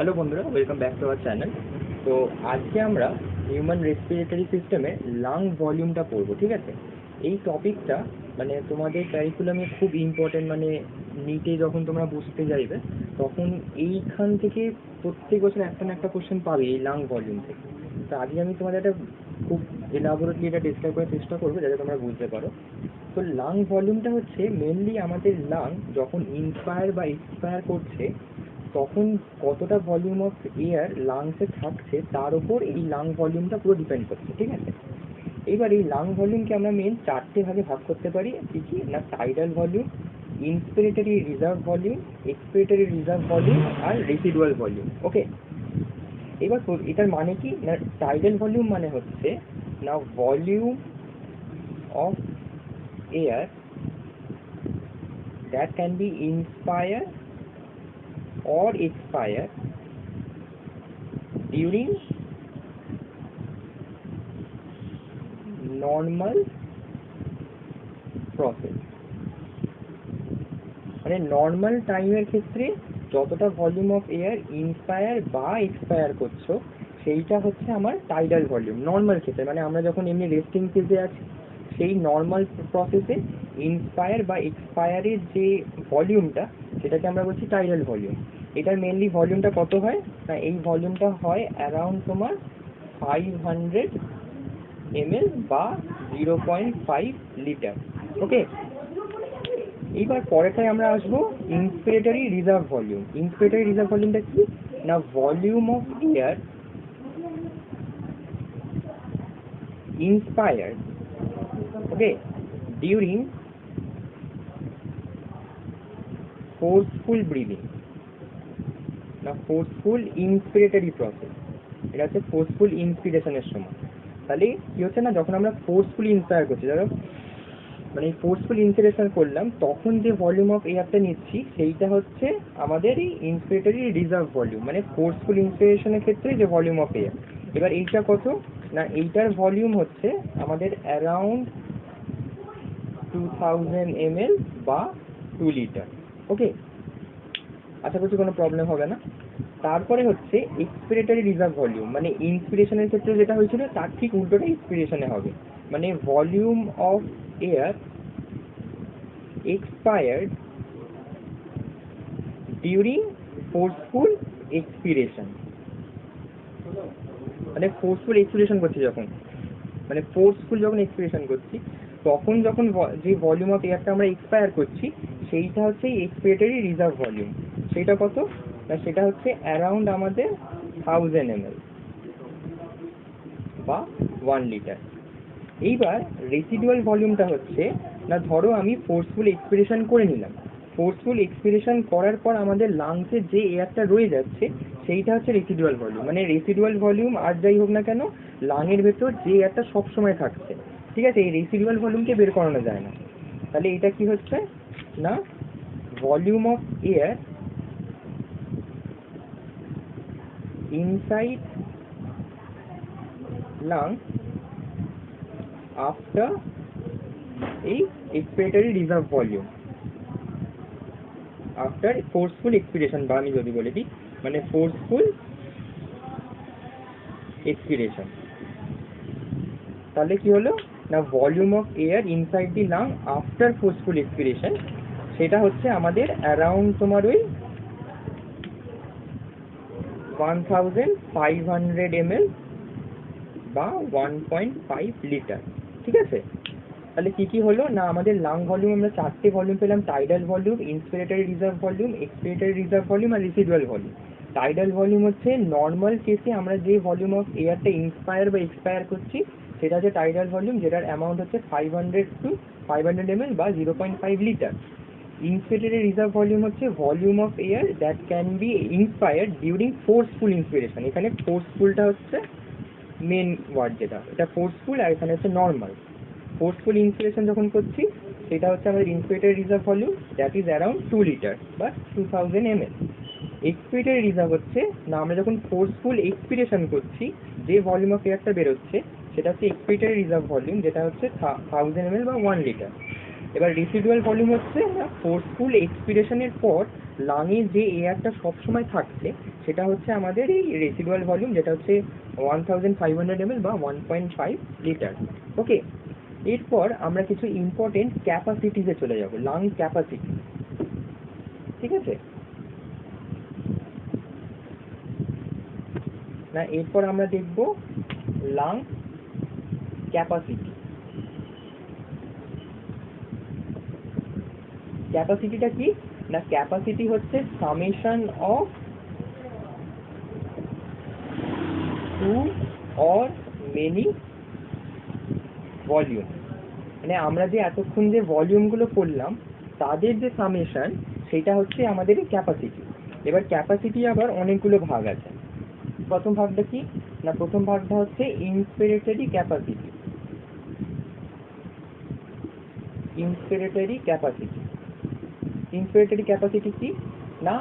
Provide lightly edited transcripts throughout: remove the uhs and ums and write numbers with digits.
Hello বন্ধুরা, welcome back to our channel. তো আজকে আমরা হিউম্যান রেসপিরেটরি সিস্টেমে লাং ভলিউমটা পড়বো, ঠিক আছে? এই টপিকটা মানে তোমাদের ক্যারিকুলামে খুব ইম্পর্টেন্ট, মানে নিটে যখন তোমরা বুঝতে যাইবে তখন এইখান থেকে প্রত্যেক বছর একটা না একটা কোশ্চেন পাবে এই লাং ভলিউম থেকে। তো আজকে আমি তোমাদের একটা খুব এলাবোরেটলি এটা ডিসক্রাইব করার চেষ্টা করবো যাতে তোমরা বুঝতে পারো। তো লাং ভলিউমটা হচ্ছে মেনলি আমাদের লাং যখন ইন্সপায়ার বা এক্সপায়ার করছে তখন কতটা ভলিউম অফ এয়ার লাংসে থাকছে তার উপর এই লাং ভলিউমটা পুরো ডিপেন্ড করছে, ঠিক আছে? এইবার এই লাং ভলিউমকে আমরা মেন চারটে ভাগে ভাগ করতে পারি। কি কি না, tidal volume, inspiratory reserve volume, expiratory reserve volume আর রেসিডুয়াল ভলিউম। ওকে, এবার এটার মানে কি না, টাইডাল ভলিউম মানে হচ্ছে না volume of air that can be inspire or expire during normal process। মানে নর্মাল টাইমের ক্ষেত্রে যতটা ভলিউম অফ এয়ার ইন্সপায়ার বা এক্সপায়ার করছো সেইটা হচ্ছে আমার টাইডাল ভলিউম নর্মাল ক্ষেত্রে। মানে আমরা যখন এমনি রেস্টিং ফেজে আছি সেই নর্মাল প্রসেসে ইন্সপায়ার বা এক্সপায়ারের যে ভলিউমটা সেটাকে আমরা বলছি টাইডাল ভলিউম। এটার মেনলি ভলিউমটা কত হয় না, এই ভলিউমটা হয় অ্যারাউন্ড তোমার 500 ml বা 0.5 লিটার। ওকে, এইবার পরেরটায় আমরা আসবো ইন্সপিরেটরি রিজার্ভ ভলিউম। ইন্সপিরেটরি রিজার্ভ ভলিউমটা কি না, volume of air inspired, okay, during forceful breathing, না ফোর্সফুল ইন্সপিরেটরি প্রসেস। এটা হচ্ছে ফোর্সফুল ইন্সপিরেশনের সময়। তাহলে কি হচ্ছে না, যখন আমরা ফোর্সফুলি ইন্সপায়ার করছি, ধরো মানে ফোর্সফুল ইন্সপিরেশন করলাম তখন যে ভলিউম অফ এয়ারটা নিচ্ছি সেইটা হচ্ছে আমাদের এই ইন্সপিরেটরি রিজার্ভ ভলিউম, মানে ফোর্সফুল ইন্সপিরেশনের ক্ষেত্রে যে ভলিউম অফ এয়ার। এবার এইটা কত না, এইটার ভলিউম হচ্ছে আমাদের অ্যারাউন্ড 2000 ml বা 2 লিটার। ওকে, আশা করছি কোনো প্রবলেম হবে না। তারপরে হচ্ছে এক্সপিরেটরি রিজার্ভ ভলিউম, মানে ইন্সপিরেশনের ক্ষেত্রে যেটা হয়েছিল তার ঠিক উল্টোটা এক্সপিরেশনে হবে। মানে volume of air expired during forceful expiration। মানে ফোর্সফুল এক্সপিরেশন করছি যখন, মানে ফোর্সফুল যখন এক্সপিরেশন করছি তখন যখন যে ভলিউম অফ এয়ারটা আমরা এক্সপায়ার করছি সেইটা হচ্ছে এক্সপিরেটরি রিজার্ভ ভলিউম। সেটা কত না, সেটা হচ্ছে অ্যারাউন্ড আমাদের 1000 ml বা 1 লিটার। এইবার রেসিডুয়াল ভলিউমটা হচ্ছে না, ধরো আমি ফোর্সফুল এক্সপিরেশন করে নিলাম, ফোর্সফুল এক্সপিরেশন করার পর আমাদের লাংসে যে এয়ারটা রয়ে যাচ্ছে সেইটা হচ্ছে রেসিডুয়াল ভলিউম। মানে রেসিডুয়াল ভলিউম আর যাই হোক না কেন লাংয়ের ভেতর যে এয়ারটা সবসময় থাকছে, ঠিক আছে, এই রেসিডুয়াল ভলিউমকে বের করানো যায় না। তাহলে এটা কি হচ্ছে না, volume of air inside lung after এই expiratory reserve volume after forceful expiration, বা আমি যদি বলে দিই মানে ফোর্সফুল এক্সপিরেশন। তাহলে কি হলো না, volume of air inside the lung after forceful expiration সেটা হচ্ছে আমাদের অ্যারাউন্ড তোমার ওই 1500 ml বা 1.5 লিটার, ঠিক আছে? তাহলে কি কি হলো না, আমাদের লাং ভলিউম আমরা চারটে ভলিউম পেলাম, tidal volume, inspiratory reserve volume, expiratory reserve volume আর রেসিডুয়াল ভলিউম। টাইডাল ভলিউম হচ্ছে নর্মাল কেসে আমরা যে ভলিউম অফ এয়ারটা ইন্সপায়ার বা এক্সপায়ার করছি সেটা হচ্ছে টাইডাল ভলিউম, যেটার অ্যামাউন্ট হচ্ছে 500 ml বা 0.5 লিটার। ইন্সপিরেটরি রিজার্ভ ভলিউম হচ্ছে volume of air that can be inspired during forceful inspiration. এখানে ফোর্সফুলটা হচ্ছে মেন ওয়ার্ড, যেটা এটা ফোর্সফুল আর এখানে হচ্ছে নর্মাল। ফোর্সফুল ইন্সপিরেশন যখন করছি সেটা হচ্ছে আমাদের inspiratory reserve volume, that is around 2 litre বা 2000 ml। এক্সপিরেটরি রিজার্ভ হচ্ছে না, আমরা যখন ফোর্সফুল এক্সপিরেশন করছি যে ভলিউম অফ এয়ারটা বেরোচ্ছে সেটা হচ্ছে এক্সপিরেটরি রিজার্ভ ভলিউম, যেটা হচ্ছে 1000 ml বা 1 লিটার। এবার রেসিডুয়াল ভলিউম হচ্ছে না ফোর্সফুল এক্সপিরেশনের পর লাঙে যে এয়ারটা সবসময় থাকছে সেটা হচ্ছে আমাদের এই রেসিডুয়াল ভলিউম, যেটা হচ্ছে 1500 ml বা 1.5 লিটার। ওকে, এরপর আমরা কিছু ইম্পর্টেন্ট ক্যাপাসিটিসে চলে যাব, লাং ক্যাপাসিটি। ঠিক আছে না, এরপর আমরা দেখব লাং ক্যাপাসিটি। ক্যাপাসিটিটা কি না, ক্যাপাসিটি হচ্ছে summation of two or many volume, মানে আমরা যে এতক্ষণ যে ভলিউমগুলো পড়লাম তাদের যে সামেশন সেটা হচ্ছে আমাদের ক্যাপাসিটি। এবার ক্যাপাসিটি আবার অনেকগুলো ভাগ আছে। প্রথম ভাগটা কি না, প্রথম ভাগটা হচ্ছে ইন্সপিরেটরি ক্যাপাসিটি। ইন্সপিরেটরি ক্যাপাসিটি, ইন্সপিরেটরি ক্যাপাসিটি কি না,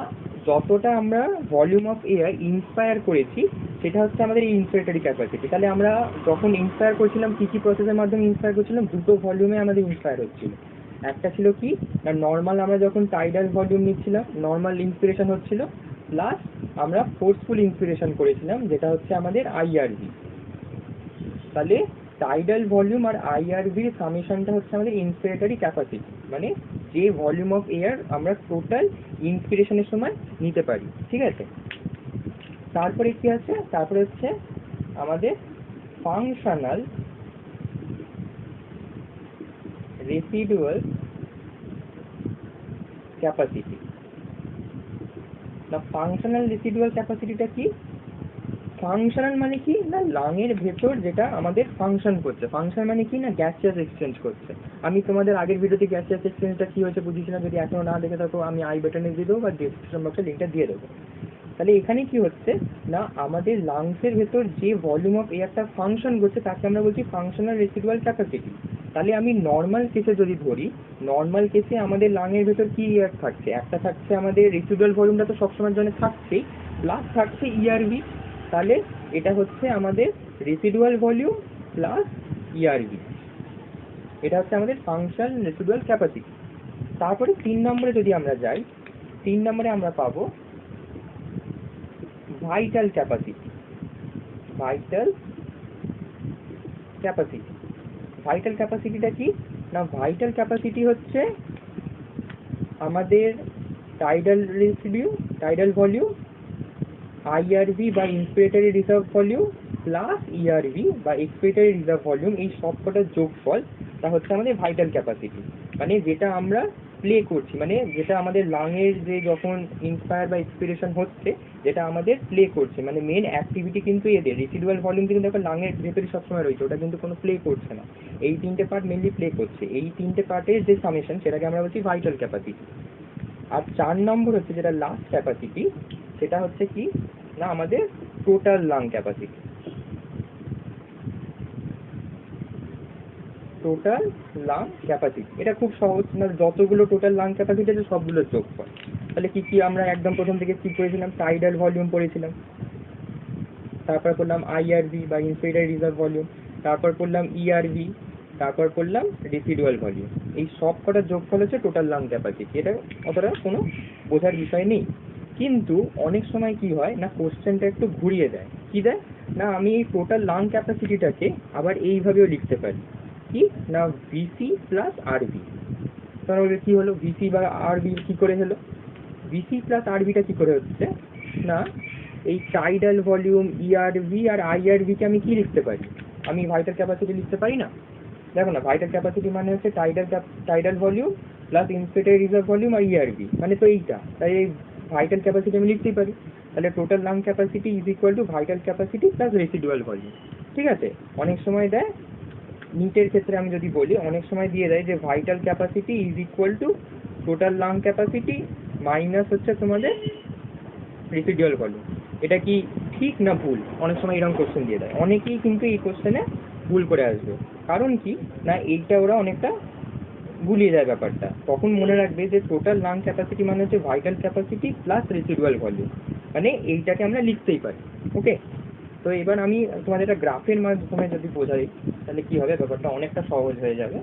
যতটা আমরা ভলিউম অফ এয়ার ইন্সপায়ার করেছি সেটা হচ্ছে আমাদের ইন্সপিরেটরি ক্যাপাসিটি। তাহলে আমরা যখন ইন্সপায়ার করছিলাম কি কি প্রসেসের মাধ্যমে ইন্সপায়ার করছিলাম, দুটো ভলিউমে আমাদের ইন্সপায়ার হচ্ছিল। একটা ছিল কি না নর্মাল, আমরা যখন টাইডাল ভলিউম নিচ্ছিলাম নর্মাল ইন্সপিরেশন হচ্ছিল, প্লাস আমরা ফোর্সফুল ইন্সপিরেশন করেছিলাম যেটা হচ্ছে আমাদের আইআরভি। তাহলে টাইডাল ভলিউম আর আইআরভির সামেশনটা হচ্ছে আমাদের ইন্সপিরেটরি ক্যাপাসিটি, মানে যে ভলিউম অফ এয়ার আমরা টোটাল ইন্সপিরেশনের সময় নিতে পারি। ঠিক আছে, তারপরে কি আছে, তারপরে হচ্ছে আমাদের ফাংশনাল রেসিডুয়াল ক্যাপাসিটি। না ফাংশনাল রেসিডুয়াল ক্যাপাসিটিটা কি, ফাংশনাল মানে কি না লাংয়ের ভেতর যেটা আমাদের ফাংশন করছে। ফাংশন মানে কি না গ্যাসিয়াস এক্সচেঞ্জ করছে। আমি তোমাদের আগের ভিডিওতে গ্যাসিয়াস এক্সচেঞ্জটা কি হয়েছে বুঝিয়েছিলাম, যদি এখনো না দেখে থাকো আমি আই বাটনে দিয়ে দেবো বা ডেসক্রিপশন বক্সে লিঙ্কটা দিয়ে দেবো। তাহলে এখানে কি হচ্ছে না আমাদের লাংসের ভেতর যে ভলিউম অফ এয়ারটা ফাংশন করছে তাকে আমরা বলছি ফাংশনাল রেসিডুয়াল ক্যাপাসিটি। তাহলে আমি নর্মাল কেসে যদি ধরি, নর্মাল কেসে আমাদের লাংয়ের ভেতর কি এয়ার থাকছে, একটা থাকছে আমাদের রেসিডুয়াল ভলিউমটা তো সবসময়ের জন্য থাকছেই, প্লাস থাকছে ইআরভি। তাহলে এটা হচ্ছে আমাদের রেসিডুয়াল ভলিউম প্লাস ইআরভি, এটা হচ্ছে আমাদের ফাংশনাল রেসিডুয়াল ক্যাপাসিটি। তারপরে 3 নম্বরে যদি আমরা যাই, 3 নম্বরে আমরা পাবো vital capacity. Vital capacity, vital ক্যাপাসিটিটা কি না, ভাইটাল ক্যাপাসিটি হচ্ছে আমাদের tidal residue, tidal volume, IRV বা inspiratory reserve volume plus ERV বা এক্সপিরেটরি রিজার্ভ ভলিউম, এই সবকটার যোগফল তা হচ্ছে আমাদের ভাইটাল ক্যাপাসিটি। মানে যেটা আমরা প্লে করছি, মানে যেটা আমাদের লাংয়ের যে যখন ইন্সপায়ার বা এক্সপিরেশন হচ্ছে যেটা আমাদের প্লে করছে, মানে মেন অ্যাক্টিভিটি কিন্তু এদের রেসিডুয়াল ভলিউম কিন্তু দেখো লাংয়ের ভেতরে সবসময় রয়েছে, ওটা কিন্তু কোনো প্লে করছে না। এই 3টে পার্ট মেনলি প্লে করছে, এই 3টে পার্টের যে সামেশন সেটাকে আমরা বলছি ভাইটাল ক্যাপাসিটি। আর 4 নম্বর হচ্ছে যেটা লাস্ট ক্যাপাসিটি, সেটা হচ্ছে কি না আমাদের total lung capacity. Total lung capacity এটা খুব সহজ, না যতগুলো টোটাল লাং ক্যাপাসিটি আছে সবগুলোর যোগফল। তাহলে কি কি আমরা একদম প্রথম থেকে কি করেছিলাম, টাইডাল ভলিউম পড়েছিলাম, তারপর করলাম আইআরভি বা ইন্সপিরেটরি রিজার্ভ ভলিউম, তারপর করলাম ইআরভি, তারপর করলাম রেসিডুয়াল ভলিউম। এই সব কটার যোগফল হচ্ছে টোটাল লাং ক্যাপাসিটি। এটা অতটা কোনো বোঝার বিষয় নেই, কিন্তু অনেক সময় কি হয় না কোশ্চেনটা একটু ঘুরিয়ে দেয়। কি দেয় না, আমি এই টোটাল লাং ক্যাপাসিটিটাকে আবার এইভাবেও লিখতে পারি কি না ভিসি প্লাস আরভি। তাহলে কি হলো, ভিসি বা আরভি কি করে হলো, ভিসি প্লাস আরভিটা কি করে হচ্ছে না এই টাইডাল ভলিউম, ইআরভি আর আইআরভিকে আমি কি লিখতে পারি, আমি ভাইটাল ক্যাপাসিটি লিখতে পারি না। দেখো না ভাইটাল ক্যাপাসিটি মানে হচ্ছে tidal volume plus inspiratory reserve volume আর ইআরভি, মানে তো এইটা, তাই এই ভাইটাল ক্যাপাসিটি আমি লিখতেই পারি। তাহলে total lung capacity is equal to vital capacity plus residual volume. ঠিক আছে, অনেক সময় দেয় নিটের ক্ষেত্রে আমি যদি বলি, অনেক সময় দিয়ে দেয় যে vital capacity is equal to total lung capacity minus হচ্ছে তোমাদের রেসিডুয়াল ভলিউম। এটা কি ঠিক না ভুল, অনেক সময় এরকম কোশ্চেন দিয়ে দেয়, অনেকেই কিন্তু এই কোশ্চেনে ভুল করে আসবে। কারণ কি না এইটা ওরা অনেকটা গুলিয়ে দেয় ব্যাপারটা। তখন মনে রাখবে যে টোটাল লাং ক্যাপাসিটি মানে হচ্ছে vital capacity plus residual volume, মানে এইটাকে আমরা লিখতেই পারি। ওকে, তো এবার আমি তোমাদের একটা গ্রাফের মাধ্যমে যদি বোঝাই তাহলে কি হবে, ব্যাপারটা অনেকটা সহজ হয়ে যাবে।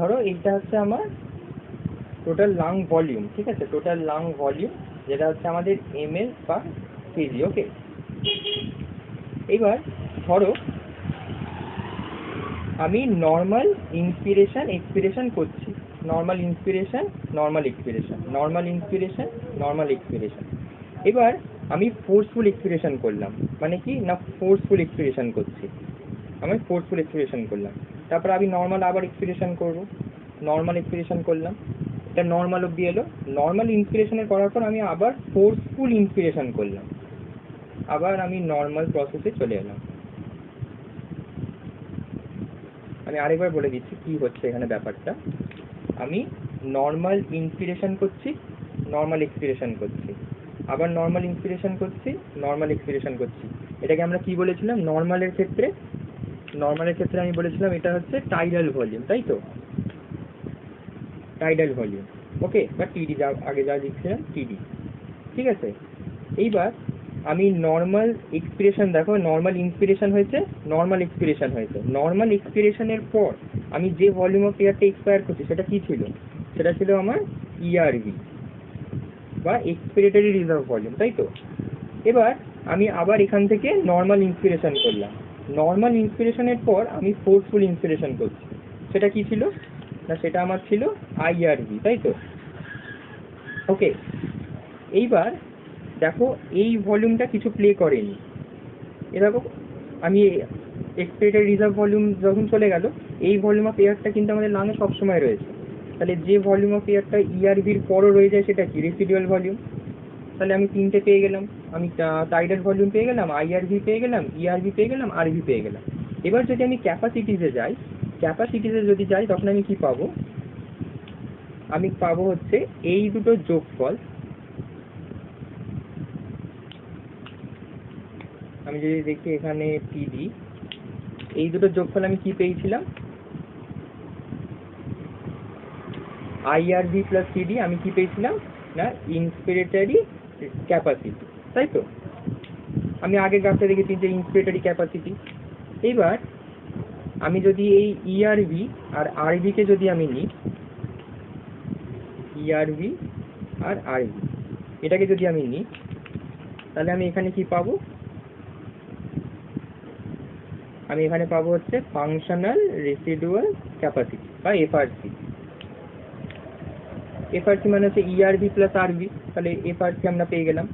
ধরো এইটা হচ্ছে আমার টোটাল লাং ভলিউম, ঠিক আছে, টোটাল লাং ভলিউম যেটা হচ্ছে আমাদের ml পার কেজি। ওকে, এবার ধরো আমি নর্মাল ইন্সপিরেশন এক্সপিরেশন করছি, normal inspiration normal expiration, normal inspiration normal expiration. এবার আমি ফোর্সফুল এক্সপিরেশন করলাম, মানে কি না ফোর্সফুল এক্সপিরেশন করছি, আমি ফোর্সফুল এক্সপিরেশন করলাম। তারপর আমি নর্মাল আবার এক্সপিরেশন করব, নর্মাল এক্সপিরেশন করলাম, এটা নর্মাল অব্দি এলো। নর্মাল ইন্সপিরেশনের করার পর আমি আবার ফোর্সফুল ইন্সপিরেশন করলাম, আবার আমি নর্মাল প্রসেসে চলে এলাম। আমি আরেকবার বলে দিচ্ছি কি হচ্ছে এখানে ব্যাপারটা। আমি নর্মাল ইন্সপিরেশন করছি, নর্মাল এক্সপিরেশন করছি, আবার নর্মাল ইন্সপিরেশন করছি, নর্মাল এক্সপিরেশন করছি। এটাকে আমরা কি বলেছিলাম নর্মালের ক্ষেত্রে? নর্মালের ক্ষেত্রে আমি বলেছিলাম এটা হচ্ছে টাইডাল ভলিউম, তাই তো, টাইডাল ভলিউম। ওকে, বা টিডি, যা আগে যা লিখছিলাম টিডি, ঠিক আছে। এইবার আমি নর্মাল এক্সপিরেশন, দেখো নর্মাল ইন্সপিরেশন হয়েছে, নর্মাল এক্সপিরেশন হয়েছে। নর্মাল এক্সপিরেশনের পর আমি যে ভলিউম অফ এয়ারটা এক্সপায়ার করছি সেটা কি ছিল? সেটা ছিল আমার ইআরভি বা এক্সপিরেটরি রিজার্ভ ভলিউম, তাই তো। এবার আমি আবার এখান থেকে নর্মাল ইন্সপিরেশন করলাম, নর্মাল ইন্সপিরেশনের পর আমি ফোর্সফুল ইন্সপিরেশন করছি, সেটা কি ছিল না সেটা আমার ছিল আইআরভি, তাই তো। ওকে, এইবার দেখো এই ভলিউমটা কিছু প্লে করেনি, এ দেখো আমি এক্সপিরেটরি রিজার্ভ ভলিউম যখন চলে গেল, এই ভলিউম অফ এয়ারটা কিন্তু আমাদের লাঙে সবসময় রয়েছে। তাহলে যে ভলিউম অফ এয়ারটা ইআরভির পরও রয়ে যায় সেটা কি? Residual volume. তাহলে আমি তিনটে পেয়ে গেলাম, আমি টাইডাল ভলিউম পেয়ে গেলাম, আইআরভি পেয়ে গেলাম, ইআরভি পেয়ে গেলাম, আরভি পেয়ে গেলাম। এবার যদি আমি ক্যাপাসিটিসে যাই, ক্যাপাসিটিসে যদি যাই তখন আমি কি পাবো? আমি পাবো হচ্ছে এই দুটো যোগফল। আমি যদি দেখি এখানে টিডি, এই দুটো যোগফল আমি কি পেয়েছিলাম? আইআরভি প্লাস টিডি আমি কি পেয়েছিলাম না ইন্সপিরেটরি ক্যাপাসিটি, তাই তো। আমি আগের গ্রাফে দেখেছি যে ইন্সপিরেটরি ক্যাপাসিটি। এইবার আমি যদি এই ইআরভি আর আরভি কে যদি আমি নিই, ইআরভি আর আরভি এটাকে যদি আমি নিই, তাহলে আমি এখানে কি পাবো? আমি এখানে পাবো হচ্ছে ফাংশনাল রেসিডুয়াল ক্যাপাসিটি বা এফআরসি। এফআরসি মানে হচ্ছে ইআরভি প্লাস আরভি, তাহলে এফআরসি আমরা পেয়ে গেলাম।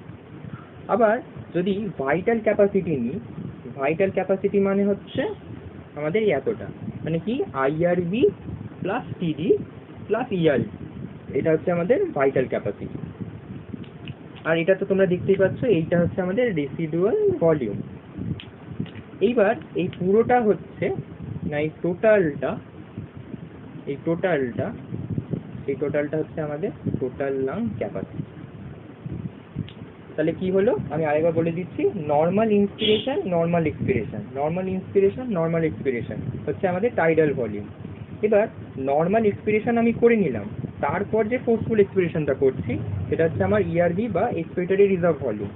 আবার যদি ভাইটাল ক্যাপাসিটি নিই, ভাইটাল ক্যাপাসিটি মানে হচ্ছে আমাদের এতটা, মানে কি আইআরভি প্লাস টিডি প্লাস ইআরভি, এটা হচ্ছে আমাদের ভাইটাল ক্যাপাসিটি। আর এটা তো তোমরা দেখতেই পাচ্ছ, এইটা হচ্ছে আমাদের রেসিডুয়াল ভলিউম। এইবার এই পুরোটা হচ্ছে না এই টোটালটা হচ্ছে আমাদের টোটাল লাং ক্যাপাসিটি। তাহলে কি হলো আমি আরেকবার বলে দিচ্ছি, normal inspiration normal expiration, normal inspiration normal expiration হচ্ছে আমাদের টাইডাল ভলিউম। এবার নর্মাল এক্সপিরেশন আমি করে নিলাম, তারপর যে ফোর্সফুল এক্সপিরেশনটা করছি সেটা হচ্ছে আমার ইআরভি বা এক্সপিরেটরি রিজার্ভ ভলিউম,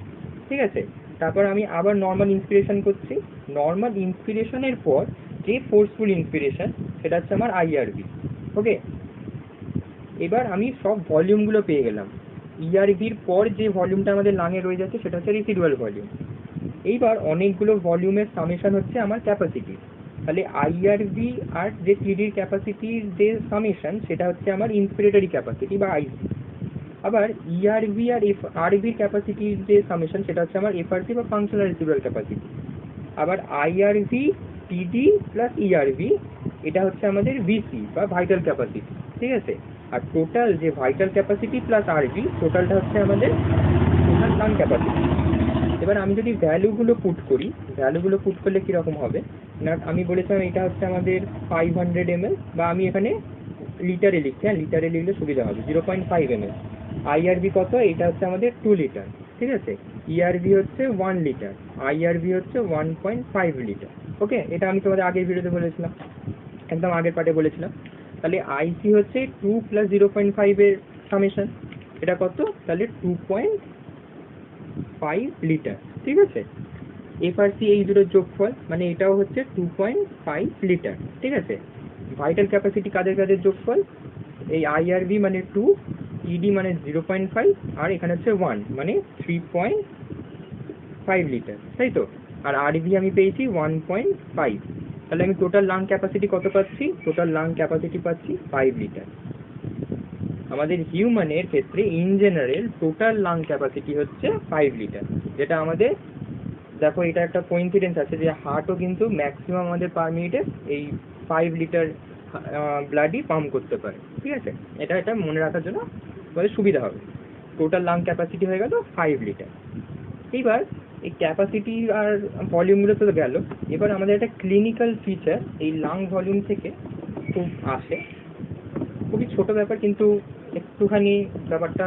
ঠিক আছে। তারপর আমি আবার নর্মাল ইন্সপিরেশন করছি, নর্মাল ইন্সপিরেশনের পর যে ফোর্সফুল ইন্সপিরেশন সেটা হচ্ছে আমার আইআরভি। ওকে, এবার আমি সব ভলিউমগুলো পেয়ে গেলাম। ইআরভির পর যে ভলিউমটা আমাদের লাঙে রয়ে যাচ্ছে সেটা হচ্ছে রেসিডুয়াল ভলিউম। এইবার অনেকগুলো ভলিউমের সামেশন হচ্ছে আমার ক্যাপাসিটি। তাহলে আইআরভি আর যে টিডির ক্যাপাসিটির যে সামেশন সেটা হচ্ছে আমার ইন্সপিরেটরি ক্যাপাসিটি বা আইসি। আবার ইআরভি আর আরভির ক্যাপাসিটির যে সামেশন সেটা হচ্ছে আমার এফআরসি বা ফাংশনাল রেসিডুয়াল ক্যাপাসিটি। আবার আইআরভি টিডি প্লাস ইআরভি এটা হচ্ছে আমাদের ভিসি বা ভাইটাল ক্যাপাসিটি, ঠিক আছে। আর টোটাল যে ভাইটাল ক্যাপাসিটি প্লাস আরভি টোটালটা হচ্ছে আমাদের টোটাল লাং ক্যাপাসিটি। এবার আমি যদি ভ্যালুগুলো পুট করি, ভ্যালুগুলো পুট করলে কীরকম হবে না, আমি বলেছিলাম এটা হচ্ছে আমাদের 500 ml, বা আমি এখানে লিটারে লিখছি, হ্যাঁ লিটারে লিখলে সুবিধা হবে, 0.5 ml। আইআরভি কত? এটা হচ্ছে আমাদের 2 লিটার, ঠিক আছে। ইআরভি হচ্ছে 1 লিটার, আইআরভি হচ্ছে 1.5 লিটার। ওকে, এটা আমি তোমাদের আগের ভিডিওতে বলেছিলাম, একদম আগের পার্টে বলেছিলাম। তাহলে আইসি হচ্ছে 2 প্লাস 0.5 এর সামেশন, এটা কত? তাহলে 2.5 লিটার, ঠিক আছে। এফআরসি এই দুটোর যোগফল, মানে এটাও হচ্ছে 2.5 লিটার, ঠিক আছে। ভাইটাল ক্যাপাসিটি কাদের কাদের যোগফল, এই আইআরবি মানে 2, ইডি মানে 0.5, আর এখানে হচ্ছে 1 মানে 3.5 লিটার, তাই তো? আর আরভি আমি পেয়েছি 1.5। তাহলে আমি টোটাল লাং ক্যাপাসিটি কত পাচ্ছি? টোটাল লাং ক্যাপাসিটি পাচ্ছি 5 লিটার। আমাদের হিউম্যানের ক্ষেত্রে in general total lung capacity হচ্ছে 5 লিটার, যেটা আমাদের, দেখো এটা একটা কোইন্সিডেন্স আছে যে হার্টও কিন্তু ম্যাক্সিমাম আমাদের পার মিনিটে এই 5 লিটার ব্লাডই পাম্প করতে পারে, ঠিক আছে? এটা মনে রাখার জন্য আমাদের সুবিধা হবে। টোটাল লাং ক্যাপাসিটি হয়ে গেল 5 লিটার। এইবার এই ক্যাপাসিটি আর ভলিউমগুলো তো গেল, এবার আমাদের একটা ক্লিনিক্যাল ফিচার এই লাং ভলিউম থেকে খুব আসে, খুবই ছোট ব্যাপার কিন্তু একটুখানি ব্যাপারটা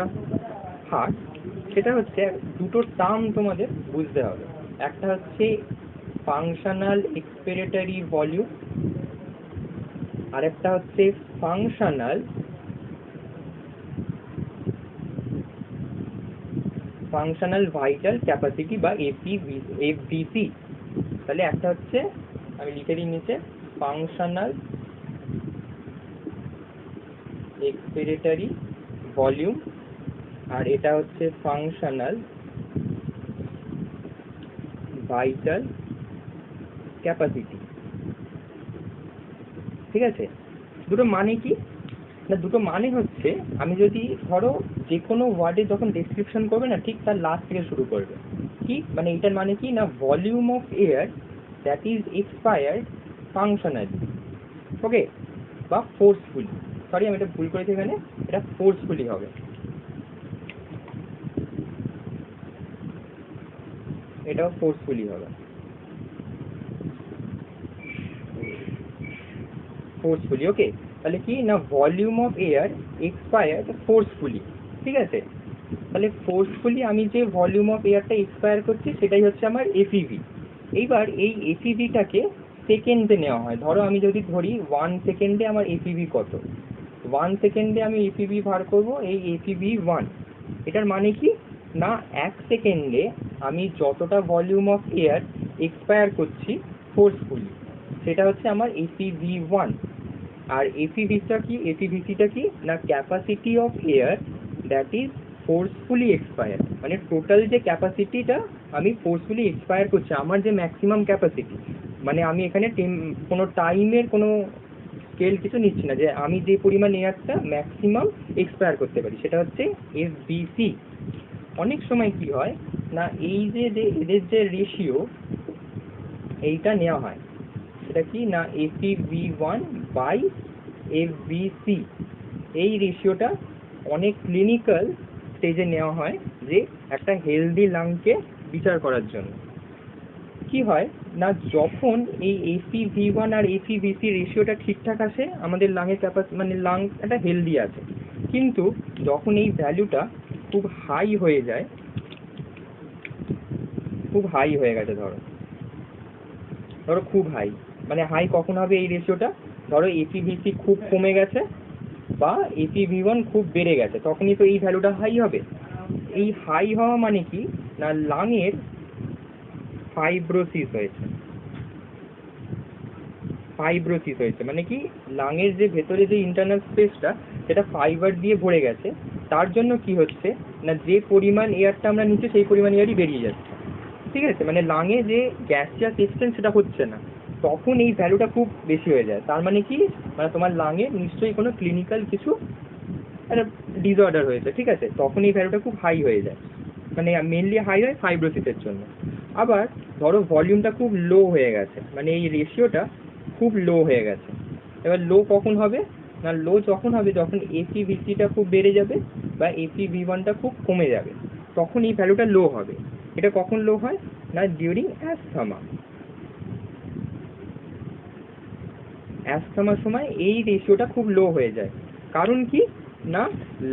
হার্ড। সেটা হচ্ছে দুটো টার্ম তোমাদের বুঝতে হবে। একটা হচ্ছে ফাংশনাল এক্সপিরেটরি ভলিউম, আর একটা হচ্ছে ফাংশনাল ভাইটাল ক্যাপাসিটি বা এফভিসি। তাহলে একটা হচ্ছে, আমি লিখে দিই নিচে, ফাংশনাল এক্সপিরেটরি ভলিউম, আর এটা হচ্ছে ফাংশনাল ভাইটাল ক্যাপাসিটি, ঠিক আছে? দুটো মানে কি না, দুটো মানে হচ্ছে, আমি যদি ধরো যে কোনো ওয়ার্ডে যখন ডেসক্রিপশন করবে না, ঠিক তার লাস্ট থেকে শুরু করবে। কি মানে এটার মানে কি না, volume of air that is expired functionally, okay, বা ফোর্সফুলি। সরি, আমি এটা ভুল করেছি, এখানে এটা ফোর্সফুলি হবে, এটাও ফোর্সফুলি হবে, ফোর্সফুলি, ওকে। তাহলে কি না, volume of air expired forcefully, ঠিক আছে? তাহলে ফোর্সফুলি আমি যে ভলিউম অফ এয়ারটা এক্সপায়ার করছি সেটাই হচ্ছে আমার এফইভি। এইবার এই এফইভিটাকে সেকেন্ডে নেওয়া হয়। ধরো আমি যদি ধরি 1 সেকেন্ডে আমার এফইভি কত, 1 সেকেন্ডে আমি এফইভি বার করব এই এফইভি 1। এটার মানে কি না, 1 সেকেন্ডে আমি যতটা ভলিউম অফ এয়ার এক্সপায়ার করছি ফোর্সফুলি, সেটা হচ্ছে আমার এফইভি 1। আর এফইভিসিটা কি না, capacity of air that is forcefully expire, মানে টোটাল যে ক্যাপাসিটিটা আমি ফোর্সফুলি এক্সপায়ার করছি, আমার যে ম্যাক্সিমাম ক্যাপাসিটি, মানে আমি এখানে কোনো টাইমের কোনো স্কেল কিছু নিচ্ছি না, যে আমি যে পরিমাণ এয়ারটা ম্যাক্সিমাম এক্সপায়ার করতে পারি, সেটা হচ্ছে এফবিসি। অনেক সময় কি হয় না, এই যে এদের যে রেশিও এইটা নেওয়া হয়, সেটা কি না, এফইভি1 বাই এফবিসি। এই রেশিওটা অনেক ক্লিনিক্যাল স্টেজে নেওয়া হয় যে একটা হেলদি লাংকে বিচার করার জন্য। কি হয় না, যখন এই এফইভি1 আর এফইভিসি রেশিওটা ঠিকঠাক আসে, আমাদের লাংয়ের ক্যাপাসিটি মানে লাং একটা হেলদি আছে। কিন্তু যখন এই ভ্যালুটা খুব হাই হয়ে যায়, খুব হাই হয়ে গেছে, ধরো খুব হাই, মানে হাই কখন হবে এই রেশিওটা, ধরো এফইভিসি খুব কমে গেছে বা এফইভি1 খুব বেড়ে গেছে, তখনই তো এই ভ্যালুটা হাই হবে। এই হাই হওয়া মানে কি না, লাংয়ের ফাইব্রোসিস হয়েছে। মানে কি, লাংয়ের যে ভেতরে যে ইন্টারনাল স্পেসটা, সেটা ফাইবার দিয়ে ভরে গেছে। তার জন্য কি হচ্ছে না, যে পরিমাণ এয়ারটা আমরা নিচ্ছি সেই পরিমাণ এয়ারই বেরিয়ে যাচ্ছে, ঠিক আছে? মানে লাংয়ে যে গ্যাসিয়াস এক্সচেঞ্জ সেটা হচ্ছে না, তখন এই ভ্যালুটা খুব বেশি হয়ে যায়। তার মানে কি, মানে তোমার লাংয়ে নিশ্চয়ই কোনো ক্লিনিক্যাল কিছু একটা ডিসঅর্ডার হয়েছে, ঠিক আছে? তখন এই ভ্যালুটা খুব হাই হয়ে যায়, মানে মেনলি হাই হয় ফাইব্রোসিসের জন্য। আবার ধরো ভলিউমটা খুব লো হয়ে গেছে, মানে এই রেশিওটা খুব লো হয়ে গেছে। এবার লো কখন হবে না, লো যখন হবে যখন এফইভিসিটা খুব বেড়ে যাবে বা এফইভি1টা খুব কমে যাবে, তখন এই ভ্যালুটা লো হবে। এটা কখন লো হয় না, ডিউরিং অ্যাস্থমার সময় এই রেশিওটা খুব লো হয়ে যায়। কারণ কি না,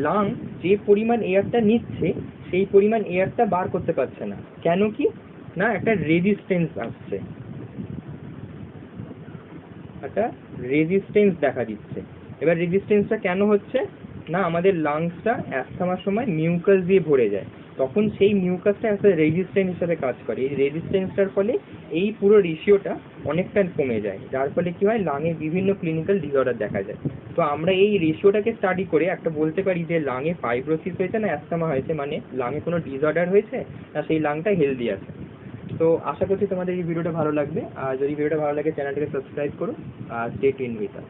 লাং যে পরিমাণ এয়ারটা নিচ্ছে সেই পরিমাণ এয়ারটা বার করতে পারছে না। কেন কি না, একটা রেজিস্ট্যান্স আসছে, একটা রেজিস্ট্যান্স দেখা দিচ্ছে। এবার রেজিস্ট্যান্সটা কেন হচ্ছে না, আমাদের লাংসটা অ্যাস্থমার সময় মিউকাস দিয়ে ভরে যায়, তখন সেই মিউকাসটা একটা রেজিস্ট্যান্ট হিসাবে কাজ করে। এই রেজিস্ট্যান্সটার ফলে এই পুরো রেশিওটা অনেকটা কমে যায়, যার ফলে কি হয়, লাঙে বিভিন্ন ক্লিনিক্যাল ডিসঅর্ডার দেখা যায়। তো আমরা এই রেশিওটাকে স্টাডি করে একটা বলতে পারি যে লাঙে ফাইব্রোসিস হয়েছে না অ্যাস্থামা হয়েছে, মানে লাঙে কোনো ডিসঅর্ডার হয়েছে না সেই লাংটা হেলদি আছে। তো আশা করছি তোমাদের এই ভিডিওটা ভালো লাগবে, আর যদি ভিডিওটা ভালো লাগে চ্যানেলটাকে সাবস্ক্রাইব করো আর স্টে টিউনড উইথ আস।